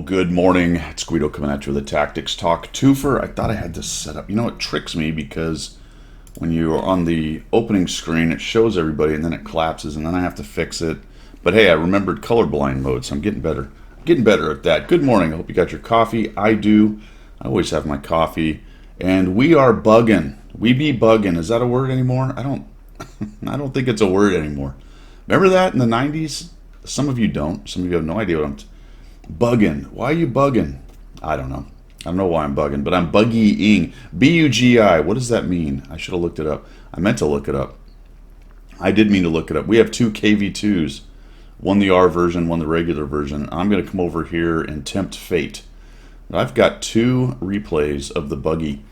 good morning. It's Guido coming at you with a Tactics Talk twofer. I thought I had this set up. You know, it tricks me because when you're on the opening screen, it shows everybody and then it collapses and then I have to fix it. But hey, I remembered colorblind mode, so I'm getting better. Getting better at that. Good morning. I hope you got your coffee. I do. I always have my coffee. And we are bugging. We be bugging. Is that a word anymore? I don't think it's a word anymore. Remember that in the 90s? Some of you don't. Some of you have no idea what I'm bugging. Why are you bugging? I don't know. I don't know why I'm bugging, but I'm buggying. B.U.G.I. What does that mean? I should have looked it up. I meant to look it up. I did mean to look it up. We have two KV2s. One the R version, one the regular version. I'm going to come over here and tempt fate. I've got two replays of the buggy.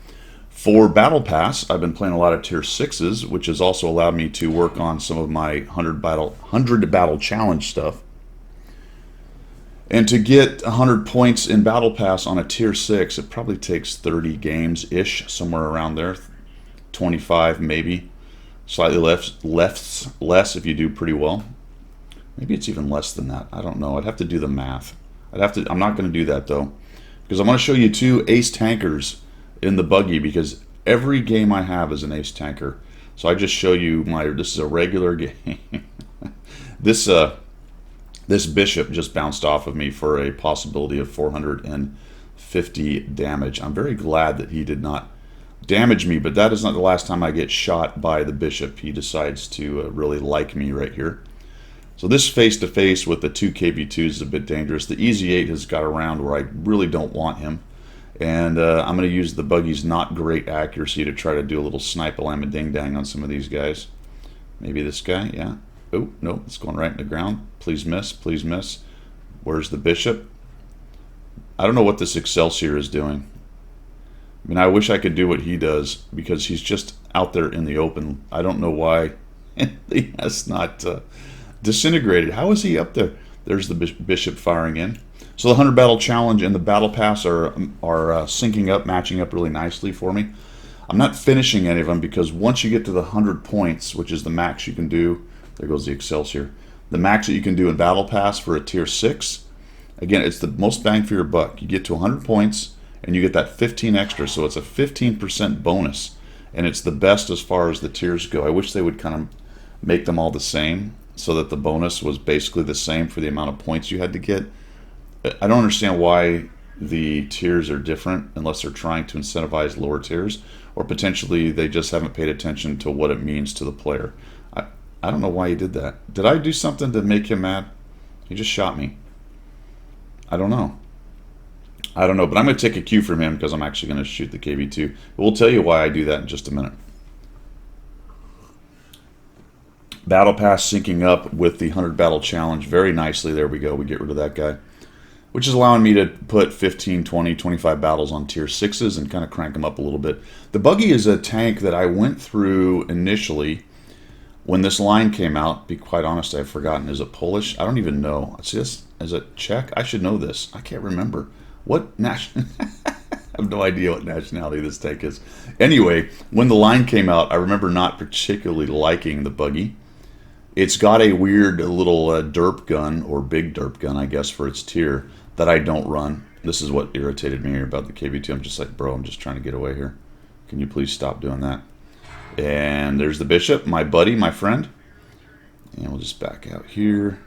For Battle Pass, I've been playing a lot of Tier 6s, which has also allowed me to work on some of my 100 battle challenge stuff. And to get 100 points in Battle Pass on a Tier 6, it probably takes 30 games-ish, somewhere around there. 25 maybe. Slightly less if you do pretty well. Maybe it's even less than that. I don't know. I'd have to do the math. I'm not going to do that, though. Because I'm going to show you two ace tankers in the buggy, because every game I have is an ace tanker. So I just show you this is a regular game. This bishop just bounced off of me for a possibility of 450 damage. I'm very glad that he did not damage me, but that is not the last time I get shot by the bishop. He decides to really like me right here. So this face-to-face with the two KV2s is a bit dangerous. The Easy 8 has got around where I really don't want him. And I'm going to use the buggy's not great accuracy to try to do a little snipe-a-lam-a-ding-dang on some of these guys. Maybe this guy, yeah. Oh, no, it's going right in the ground. Please miss, please miss. Where's the bishop? I don't know what this Excelsior is doing. I mean, I wish I could do what he does, because he's just out there in the open. I don't know why he has not disintegrated. How is he up there? There's the bishop firing in. So the 100 battle challenge and the battle pass are syncing up, matching up really nicely for me. I'm not finishing any of them, because once you get to the 100 points, which is the max you can do, there goes the Excelsior, the max that you can do in battle pass for a tier 6, again, it's the most bang for your buck. You get to 100 points and you get that 15 extra, so it's a 15% bonus, and it's the best as far as the tiers go. I wish they would kind of make them all the same, so that the bonus was basically the same for the amount of points you had to get. I don't understand why the tiers are different, unless they're trying to incentivize lower tiers, or potentially they just haven't paid attention to what it means to the player. I don't know why he did that. Did I do something to make him mad? He just shot me. I don't know. But I'm going to take a cue from him, because I'm actually going to shoot the KV2. But we'll tell you why I do that in just a minute. Battle Pass syncing up with the 100 battle challenge very nicely. There we go. We get rid of that guy, which is allowing me to put 15, 20, 25 battles on tier 6s and kind of crank them up a little bit. The buggy is a tank that I went through initially when this line came out. Be quite honest, I've forgotten. Is it Polish? I don't even know. Is it Czech? I should know this. I can't remember. What nation? I have no idea what nationality this tank is. Anyway, when the line came out, I remember not particularly liking the buggy. It's got a weird little derp gun, or big derp gun, I guess, for its tier, that I don't run. This is what irritated me here about the KV2. I'm just like, bro, I'm just trying to get away here. Can you please stop doing that? And there's the bishop, my buddy, my friend. And we'll just back out here.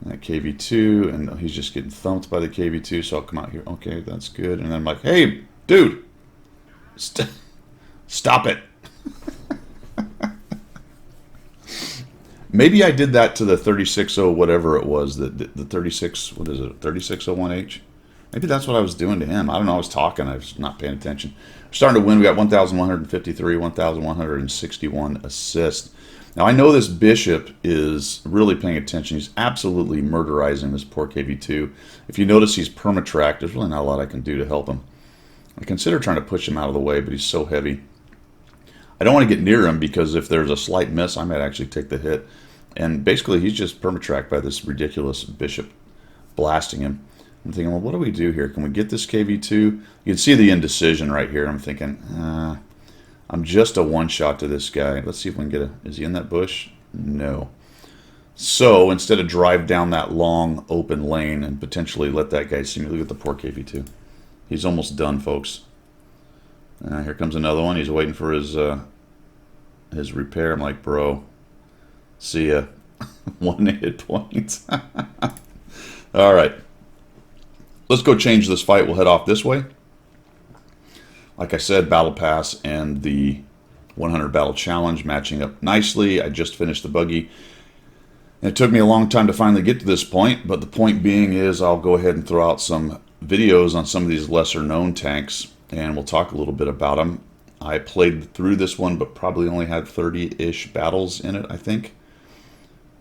And that KV2, and he's just getting thumped by the KV2, so I'll come out here. Okay, that's good. And then I'm like, hey, dude, stop it. Maybe I did that to the 36 whatever it was, the 36, what is it, 3601H? Maybe that's what I was doing to him. I don't know, I was talking, I was not paying attention. We're starting to win. We got 1,153, 1,161 assists. Now I know this bishop is really paying attention. He's absolutely murderizing this poor KV2. If you notice, he's permatracked. There's really not a lot I can do to help him. I consider trying to push him out of the way, but he's so heavy. I don't want to get near him, because if there's a slight miss, I might actually take the hit. And basically, he's just permatracked by this ridiculous bishop blasting him. I'm thinking, well, what do we do here? Can we get this KV2? You can see the indecision right here. I'm thinking, I'm just a one-shot to this guy. Let's see if we can get a... Is he in that bush? No. So instead of drive down that long open lane and potentially let that guy see me, look at the poor KV2. He's almost done, folks. Here comes another one. He's waiting for his repair. I'm like, bro, see ya. 1 hit point. All right. Let's go change this fight. We'll head off this way. Like I said, Battle Pass and the 100 Battle Challenge matching up nicely. I just finished the buggy. And it took me a long time to finally get to this point, but the point being is I'll go ahead and throw out some videos on some of these lesser known tanks, and we'll talk a little bit about them. I played through this one, but probably only had 30-ish battles in it, I think,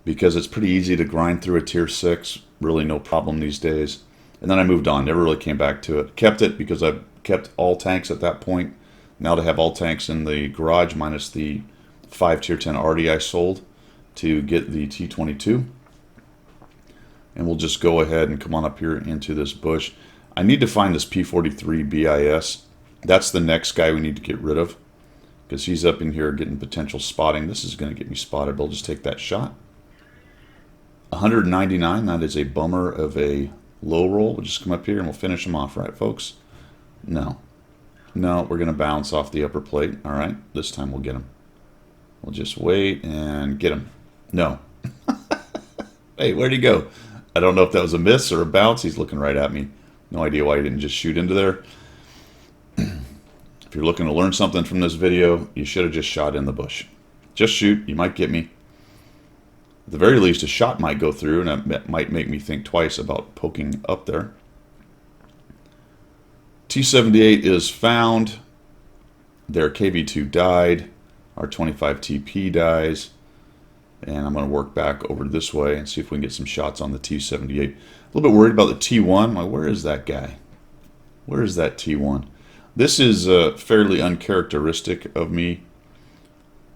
because it's pretty easy to grind through a tier 6, really no problem these days. And then I moved on, never really came back to it. Kept it because I've kept all tanks at that point. Now to have all tanks in the garage minus the 5 tier 10 Artie I sold to get the T22. And we'll just go ahead and come on up here into this bush. I need to find this P43 BIS. That's the next guy we need to get rid of, because he's up in here getting potential spotting. This is going to get me spotted, but I'll just take that shot. 199, that is a bummer of a low roll. We'll just come up here and we'll finish him off, right, folks? No. No, we're going to bounce off the upper plate. All right, this time we'll get him. We'll just wait and get him. No. Hey, where'd he go? I don't know if that was a miss or a bounce. He's looking right at me. No idea why he didn't just shoot into there. If you're looking to learn something from this video, you should have just shot in the bush. Just shoot. You might get me. At the very least, a shot might go through, and that might make me think twice about poking up there. T78 is found. Their KV2 died. Our 25 TP dies. And I'm going to work back over this way and see if we can get some shots on the T78. A little bit worried about the T1. Like, where is that guy? Where is that T1? This is fairly uncharacteristic of me,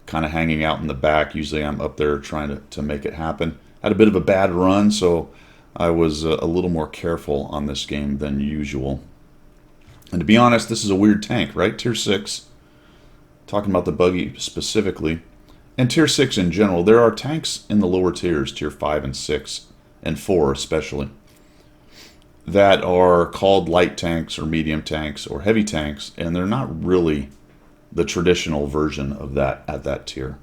kind of hanging out in the back. Usually I'm up there trying to make it happen. Had a bit of a bad run, so I was a little more careful on this game than usual. And to be honest, this is a weird tank, right? Tier 6. Talking about the buggy specifically. And tier 6 in general. There are tanks in the lower tiers, tier 5 and 6, and 4 especially, that are called light tanks or medium tanks or heavy tanks, and they're not really the traditional version of that at that tier.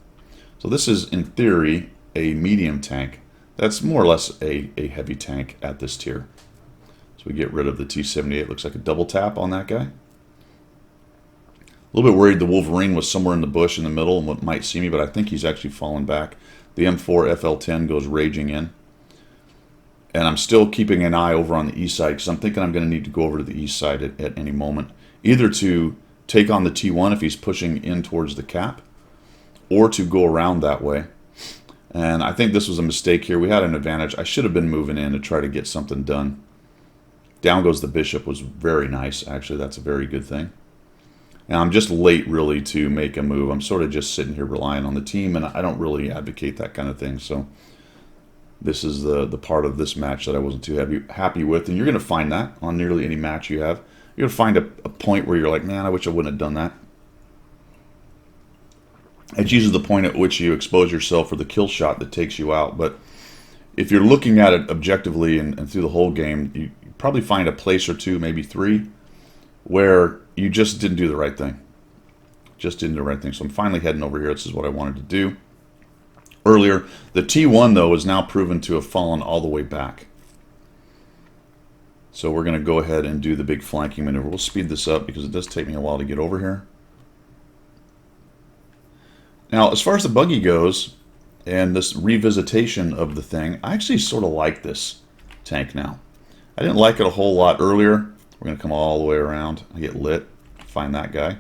So this is, in theory, a medium tank. That's more or less a heavy tank at this tier. So we get rid of the T78. Looks like a double tap on that guy. A little bit worried the Wolverine was somewhere in the bush in the middle and might see me, but I think he's actually fallen back. The M4 FL10 goes raging in. And I'm still keeping an eye over on the east side, because I'm thinking I'm going to need to go over to the east side at any moment. Either to take on the T1 if he's pushing in towards the cap, or to go around that way. And I think this was a mistake here. We had an advantage. I should have been moving in to try to get something done. Down goes the bishop was very nice. Actually, that's a very good thing. And I'm just late, really, to make a move. I'm sort of just sitting here relying on the team, and I don't really advocate that kind of thing. So this is the part of this match that I wasn't too happy with. And you're going to find that on nearly any match you have. You're going to find a point where you're like, man, I wish I wouldn't have done that. It's usually the point at which you expose yourself for the kill shot that takes you out. But if you're looking at it objectively and through the whole game, you probably find a place or two, maybe 3, where you just didn't do the right thing. Just didn't do the right thing. So I'm finally heading over here. This is what I wanted to do earlier. The T1, though, is now proven to have fallen all the way back. So we're going to go ahead and do the big flanking maneuver. We'll speed this up because it does take me a while to get over here. Now, as far as the buggy goes, and this revisitation of the thing, I actually sort of like this tank now. I didn't like it a whole lot earlier. We're going to come all the way around. I get lit. Find that guy.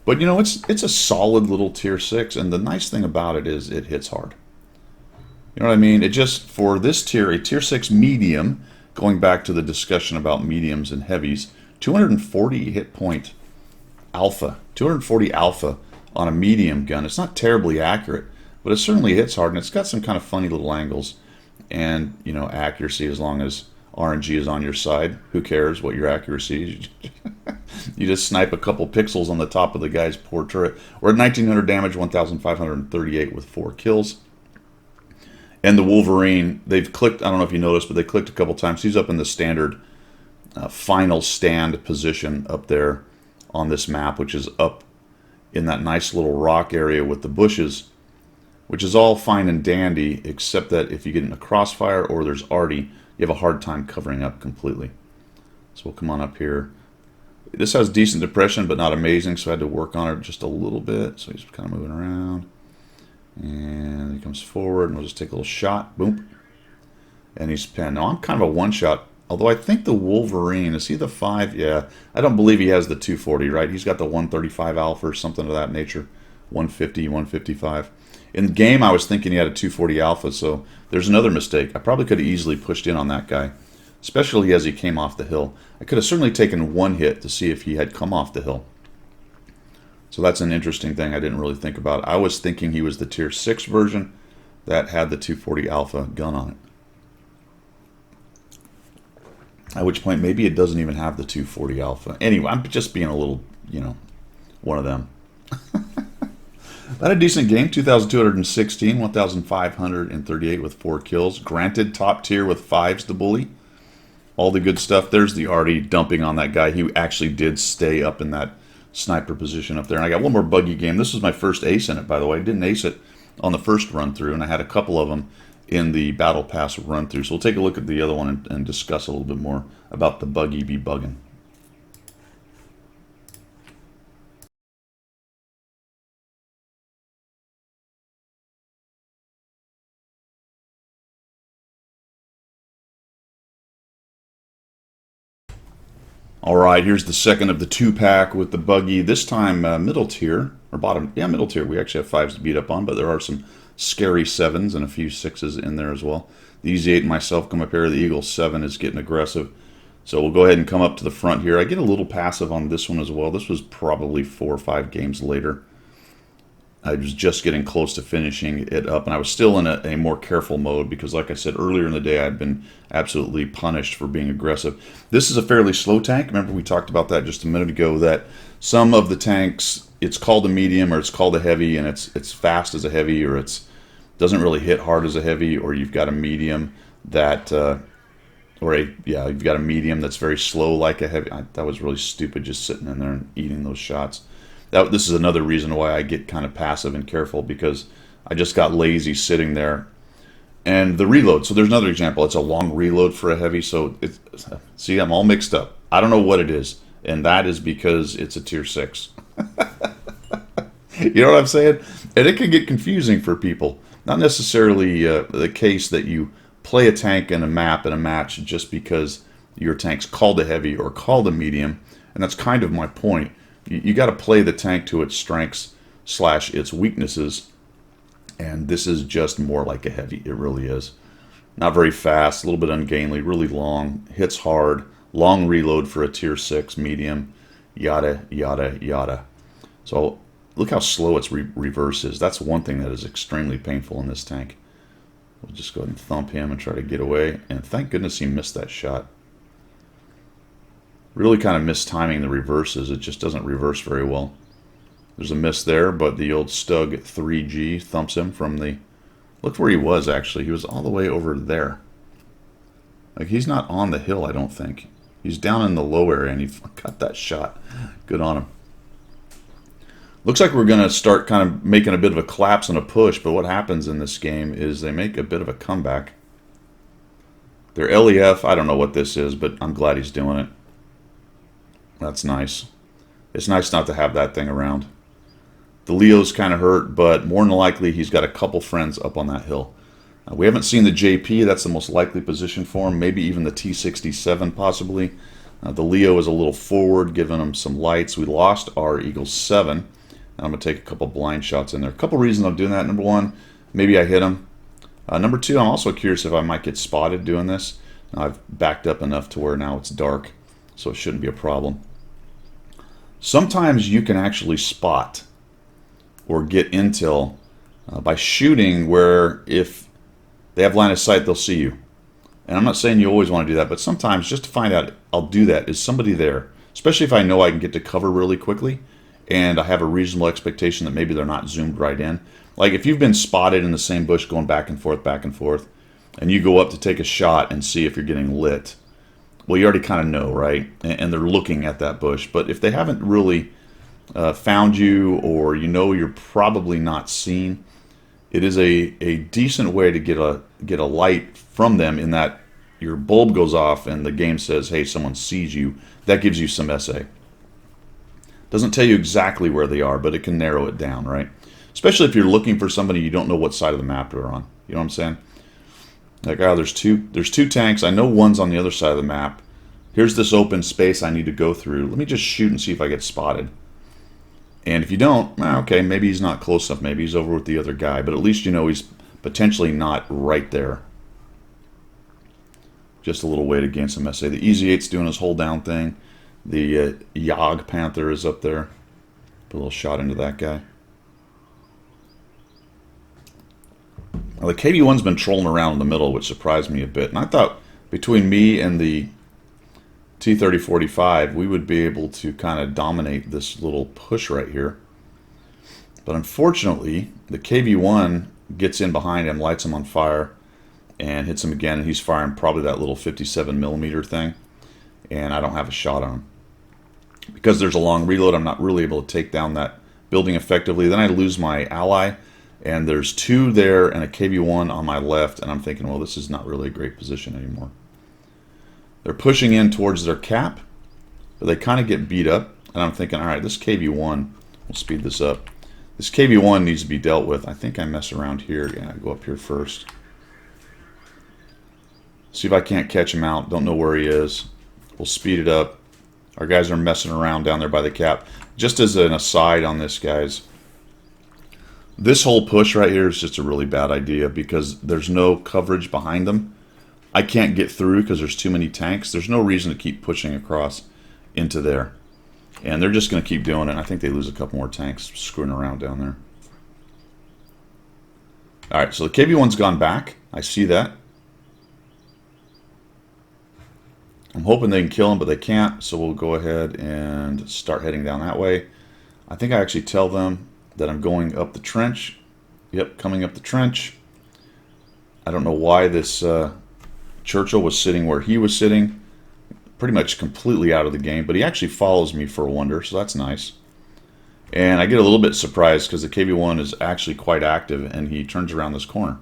But, you know, it's a solid little tier 6, and the nice thing about it is it hits hard. You know what I mean? It just, for this tier, a tier 6 medium, going back to the discussion about mediums and heavies, 240 hit point alpha. 240 alpha on a medium gun. It's not terribly accurate, but it certainly hits hard, and it's got some kind of funny little angles. And, you know, accuracy, as long as RNG is on your side, who cares what your accuracy is? You just snipe a couple pixels on the top of the guy's poor turret. We're at 1900 damage, 1538 with 4 kills. And the Wolverine, they've clicked, I don't know if you noticed, but they clicked a couple times. He's up in the standard final stand position up there on this map, which is up in that nice little rock area with the bushes, which is all fine and dandy, except that if you get in a crossfire or there's arty, you have a hard time covering up completely. So we'll come on up here. This has decent depression, but not amazing, so I had to work on it just a little bit. So he's kind of moving around. And he comes forward, and we'll just take a little shot. Boom. And he's pinned. Now, I'm kind of a one-shot, although I think the Wolverine, is he the 5? Yeah. I don't believe he has the 240, right? He's got the 135 alpha or something of that nature. 150, 155. In the game, I was thinking he had a 240 alpha, so there's another mistake. I probably could have easily pushed in on that guy, especially as he came off the hill. I could have certainly taken one hit to see if he had come off the hill. So that's an interesting thing I didn't really think about. I was thinking he was the tier 6 version that had the 240 alpha gun on it. At which point, maybe it doesn't even have the 240 alpha. Anyway, I'm just being a little, one of them. That a decent game. 2,216, 1,538 with 4 kills. Granted, top tier with 5s, the bully. All the good stuff. There's the arty dumping on that guy. He actually did stay up in that sniper position up there. And I got one more buggy game. This was my first ace in it, by the way. I didn't ace it on the first run through, and I had a couple of them in the Battle Pass run through. So we'll take a look at the other one and discuss a little bit more about the buggy B.U.G.I. All right, here's the second of the 2-pack with the buggy. This time middle tier, or bottom, yeah, middle tier. We actually have 5s to beat up on, but there are some scary 7s and a few 6s in there as well. The Easy 8 and myself come up here. The Eagle 7 is getting aggressive. So we'll go ahead and come up to the front here. I get a little passive on this one as well. This was probably 4 or 5 games later. I was just getting close to finishing it up, and I was still in a more careful mode because, like I said earlier in the day, I'd been absolutely punished for being aggressive. This is a fairly slow tank. Remember we talked about that just a minute ago, that some of the tanks, it's called a medium or it's called a heavy, and it's fast as a heavy, or it's doesn't really hit hard as a heavy, or you've got a medium that, you've got a medium that's very slow like a heavy. That was really stupid just sitting in there and eating those shots. This is another reason why I get kind of passive and careful, because I just got lazy sitting there. And the reload, so there's another example. It's a long reload for a heavy, so see, I'm all mixed up. I don't know what it is, and that is because it's a tier 6. You know what I'm saying? And it can get confusing for people. Not necessarily the case that you play a tank in a map in a match just because your tank's called a heavy or called a medium, and that's kind of my point. You got to play the tank to its strengths / its weaknesses, and this is just more like a heavy. It really is. Not very fast, a little bit ungainly, really long, hits hard, long reload for a tier 6 medium, yada, yada, yada. So look how slow its reverse is. That's one thing that is extremely painful in this tank. We'll just go ahead and thump him and try to get away, and thank goodness he missed that shot. Really kind of mistiming the reverses. It just doesn't reverse very well. There's a miss there, but the old Stug 3G thumps him from the... Look where he was, actually. He was all the way over there. Like, he's not on the hill, I don't think. He's down in the low area, and he got that shot. Good on him. Looks like we're going to start kind of making a bit of a collapse and a push, but what happens in this game is they make a bit of a comeback. Their LEF, I don't know what this is, but I'm glad he's doing it. That's nice. It's nice not to have that thing around. The Leo's kind of hurt, but more than likely he's got a couple friends up on that hill. We haven't seen the JP. That's the most likely position for him. Maybe even the T67 possibly. The Leo is a little forward, giving him some lights. We lost our Eagle 7. And I'm going to take a couple blind shots in there. A couple reasons I'm doing that. Number one, maybe I hit him. Number two, I'm also curious if I might get spotted doing this. I've backed up enough to where now it's dark, so it shouldn't be a problem. Sometimes you can actually spot or get intel by shooting, where if they have line of sight, they'll see you. And I'm not saying you always want to do that, but sometimes just to find out, I'll do that. Is somebody there? Especially if I know I can get to cover really quickly and I have a reasonable expectation that maybe they're not zoomed right in. Like if you've been spotted in the same bush going back and forth, and you go up to take a shot and see if you're getting lit, well, you already kind of know, right? And they're looking at that bush. But if they haven't really found you, or you know you're probably not seen, it is a decent way to get a light from them, in that your bulb goes off and the game says, hey, someone sees you. That gives you some SA. Doesn't tell you exactly where they are, but it can narrow it down, right? Especially if you're looking for somebody you don't know what side of the map they're on. You know what I'm saying? Like, oh, there's two tanks. I know one's on the other side of the map. Here's this open space I need to go through. Let me just shoot and see if I get spotted. And if you don't, okay, maybe he's not close enough. Maybe he's over with the other guy. But at least you know he's potentially not right there. Just a little way to gain some SA. The EZ8's doing his hold down thing. The B.U.G.I Panther is up there. Put a little shot into that guy. Well, the KV-1's been trolling around in the middle, which surprised me a bit. And I thought between me and the T-3045, we would be able to kind of dominate this little push right here. But unfortunately, the KV-1 gets in behind him, lights him on fire, and hits him again. And he's firing probably that little 57mm thing. And I don't have a shot on him. Because there's a long reload, I'm not really able to take down that building effectively. Then I lose my ally. And there's two there and a KV-1 on my left, and I'm thinking, well, this is not really a great position anymore. They're pushing in towards their cap, but they kind of get beat up, and I'm thinking, all right, this KV-1, we'll speed this up. This KV-1 needs to be dealt with. I think I mess around here. Yeah, I go up here first. See if I can't catch him out. Don't know where he is. We'll speed it up. Our guys are messing around down there by the cap. Just as an aside on this, guys, this whole push right here is just a really bad idea because there's no coverage behind them. I can't get through because there's too many tanks. There's no reason to keep pushing across into there. And they're just going to keep doing it. I think they lose a couple more tanks screwing around down there. Alright, so the KV-1's gone back. I see that. I'm hoping they can kill him, but they can't. So we'll go ahead and start heading down that way. I think I actually tell them that I'm going up the trench. Yep, coming up the trench. I don't know why this Churchill was sitting where he was sitting. Pretty much completely out of the game, but he actually follows me for a wonder, so that's nice. And I get a little bit surprised because the KV-1 is actually quite active, and he turns around this corner.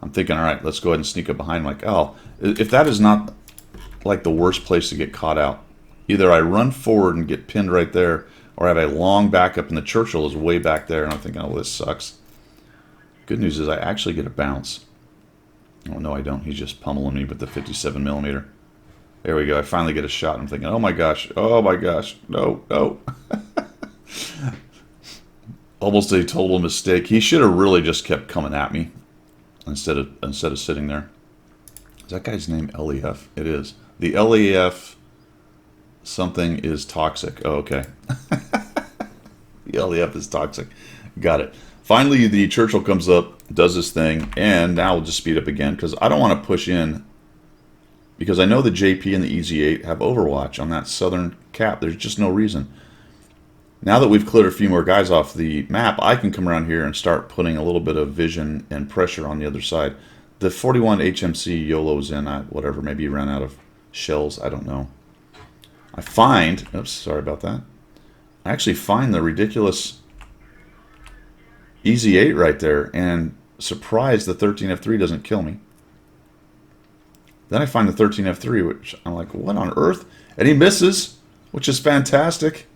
I'm thinking, all right, let's go ahead and sneak up behind him. Like, oh, if that is not like the worst place to get caught out. Either I run forward and get pinned right there, or I have a long backup and the Churchill is way back there, and I'm thinking, oh, this sucks. Good news is I actually get a bounce. Oh, no, I don't. He's just pummeling me with the 57mm. There we go. I finally get a shot. I'm thinking, oh my gosh, no, no. Almost a total mistake. He should have really just kept coming at me instead of sitting there. Is that guy's name LEF? It is. The LEF something is toxic. Oh, okay. The LEF is toxic. Got it. Finally, the Churchill comes up, does this thing, and now we'll just speed up again because I don't want to push in because I know the JP and the EZ8 have Overwatch on that southern cap. There's just no reason. Now that we've cleared a few more guys off the map, I can come around here and start putting a little bit of vision and pressure on the other side. The 41 HMC YOLO's in, whatever, maybe he ran out of shells, I don't know. I find, oops, sorry about that. I actually find the ridiculous EZ8 right there, and surprised the 13F3 doesn't kill me. Then I find the 13F3, which I'm like, what on earth? And he misses, which is fantastic.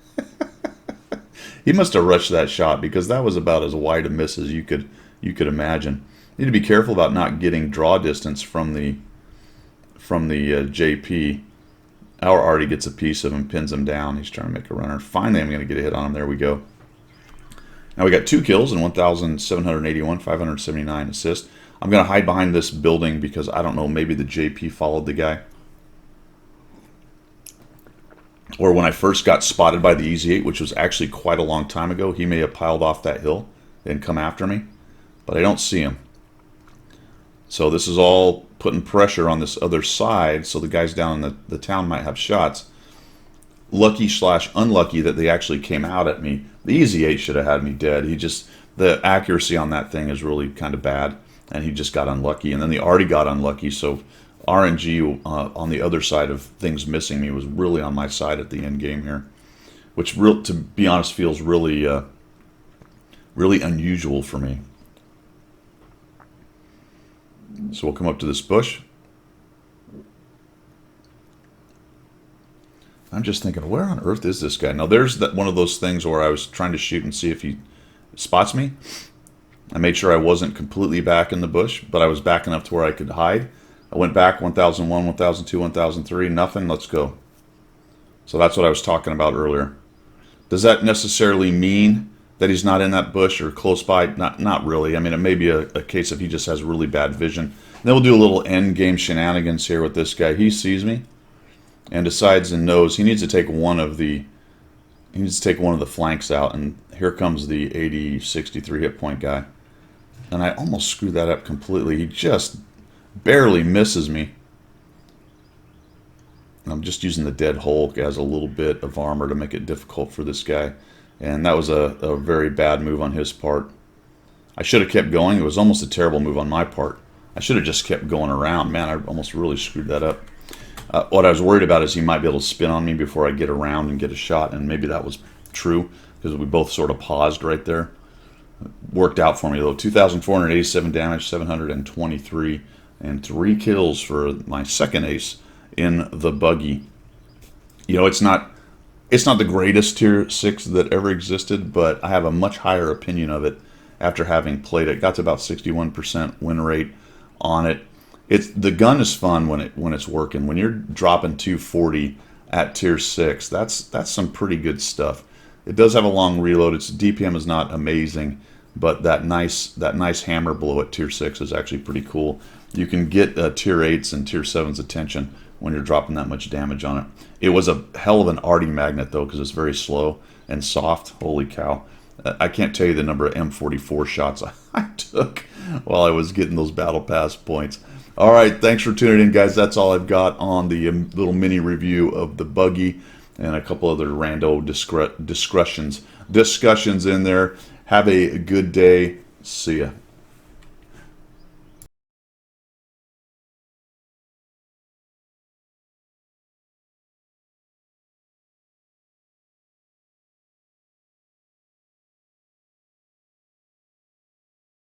He must have rushed that shot because that was about as wide a miss as you could imagine. You need to be careful about not getting draw distance from the JP. Our already gets a piece of him, pins him down. He's trying to make a runner. Finally, I'm going to get a hit on him. There we go. Now we got 2 kills and 1,781, 579 assists. I'm going to hide behind this building because I don't know, maybe the JP followed the guy. Or when I first got spotted by the EZ8, which was actually quite a long time ago, he may have piled off that hill and come after me. But I don't see him. So this is all putting pressure on this other side, so the guys down in the town might have shots. Lucky / unlucky that they actually came out at me. The EZ8 should have had me dead. the accuracy on that thing is really kind of bad, and he just got unlucky. And then the arty got unlucky, so RNG on the other side of things missing me was really on my side at the end game here, which, to be honest, feels really, really unusual for me. So we'll come up to this bush. I'm just thinking, where on earth is this guy? Now, there's one of those things where I was trying to shoot and see if he spots me. I made sure I wasn't completely back in the bush, but I was back enough to where I could hide. I went back 1001, 1002, 1003, nothing, let's go. So that's what I was talking about earlier. Does that necessarily mean that he's not in that bush or close by? Not really. I mean, it may be a case of he just has really bad vision. And then we'll do a little end game shenanigans here with this guy. He sees me and decides and knows he needs to take one of the flanks out, and here comes the 63 hit point guy. And I almost screwed that up completely. He just barely misses me. I'm just using the dead Hulk as a little bit of armor to make it difficult for this guy. And that was a very bad move on his part. I should have kept going. It was almost a terrible move on my part. I should have just kept going around. Man, I almost really screwed that up. What I was worried about is he might be able to spin on me before I get around and get a shot, and maybe that was true because we both sort of paused right there. Worked out for me though. 2,487 damage, 723, and 3 kills for my second ace in the buggy. You know, it's not the greatest tier 6 that ever existed, but I have a much higher opinion of it after having played it. Got to about 61% win rate on it. The gun is fun when it's working. When you're dropping 240 at tier 6, that's some pretty good stuff. It does have a long reload. Its DPM is not amazing, but that nice hammer blow at tier 6 is actually pretty cool. You can get tier 8's and tier 7's attention when you're dropping that much damage on it. It was a hell of an arty magnet though, because it's very slow and soft. Holy cow. I can't tell you the number of M44 shots I took while I was getting those battle pass points. All right, thanks for tuning in, guys. That's all I've got on the little mini review of the buggy and a couple other rando discussions in there. Have a good day. See ya.